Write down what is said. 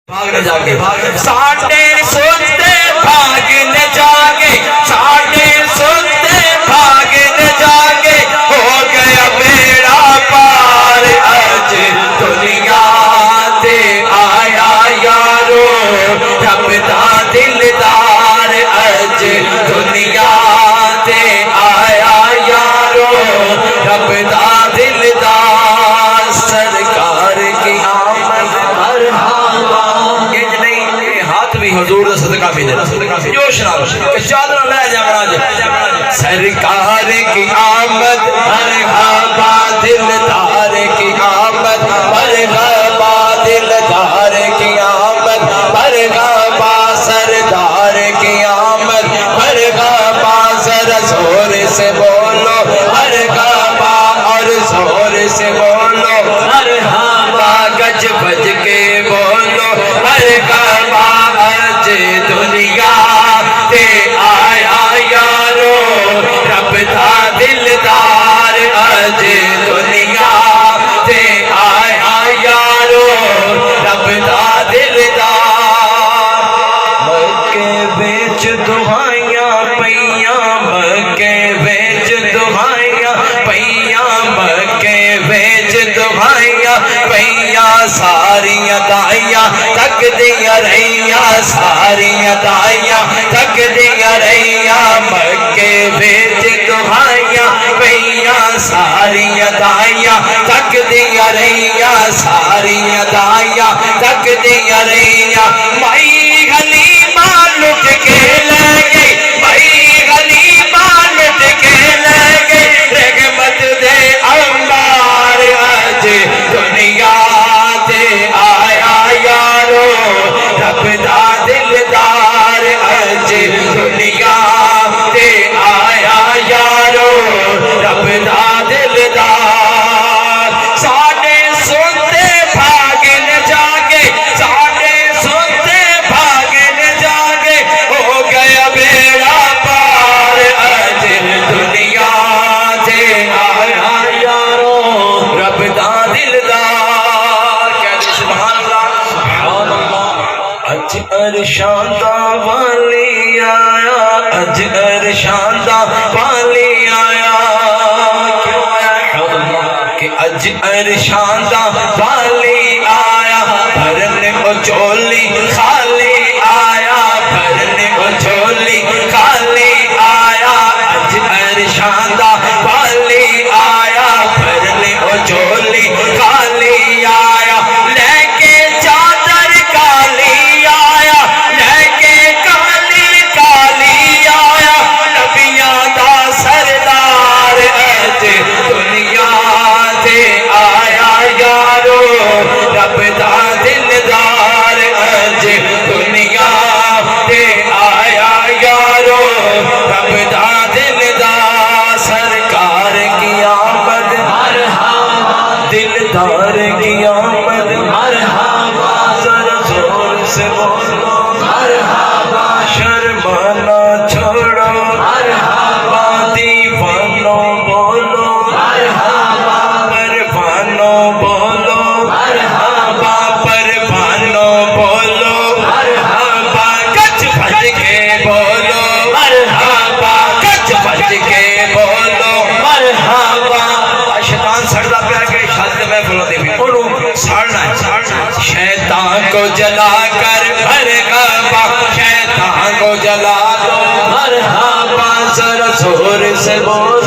بھاگنے جاگے ساڑھے سنتے بھاگنے جاگے ساڑھے سنتے بھاگنے جاگے ہو گیا بیڑا پار اج دنیا تے آیا یارو رب دا دلدار اج دنیا تے آیا یارو رب دا دلدار سرکار کی آمد مرحبا حضور دا صدقہ بھی دینا جوش نہ چادر لے جانا سرکار کی آمد مرحبا دلدار کی آمد مرحبا دلدار کی آمد مرحبا سردار کی آمد مرحبا ذرا زور سے بولو مرحبا اور زور سے بولو مرحبا گج بج کے بولو مرحبا دنیا تے آیا یارو رب دا دلدار اج دنیا تے آیا یارو رب دا دلدار مکے وچ دعائیاں پیاں مکے وچ دعائیاں پیاں مکے وچ دعائیاں پیاں ساریاں دعائیاں تک دیاں رہیاں ساریاں دعائیاں تک دیاں رہیاں مکے وچ دعائیاں پیاں ساریاں دعائیاں تک دیاں رہیاں ساریاں دعائیاں تک دیاں رہیاں مائی غلیمہ لٹ کے لے گئی مائی غلیمہ لٹ کے لے گئی رحمت دے انبار اج دنیا تے آیا یارو رب دا دلدار اج دنیا تے آیا یارو رب دا دلدار ساڑھے سنتے بھاگنے جاگے ساڑھے سنتے بھاگنے جاگے ہو گیا بیڑا پار اج دنیا تے آیا یارو رب دا دلدار کہتے سبحان اللہ اج ارشادہ والی آیا اج ارشادہ والی آیا کیوں آیا کہ اج ارشادہ والی آیا بھرنے کو چولی خالی آیا بھرنے کو چولی خالی آیا اج ارشادہ والی آیا بھرنے کو چولی خالی آیا لے کے چادر کالی آیا لے کے کالی کالی آیا نبیاں دا سردار اج دنیا تے آیا یارو رب دا دلدار اج دنیا تے آیا یارو رب دا دلدار سرکار کی آمد مرحبا دلدار کی آمد مرحبا ذرا زور سے بولو مرحبا شرمانا چھوڑو مرحبا دیوانوں بولو مرحبا پروانوں بولو مرحبا پروانوں بولو مرحبا گج بج کے بولو مرحبا گج بج کے بولو مرحبا شیطان سڑتا پیا کہ شادی میں بولا دے بھی انہوں ساڑنا ہے شیطان کو جلا کر مرحبا شیطان کو جلا دو مرحبا ذرا زور سے بول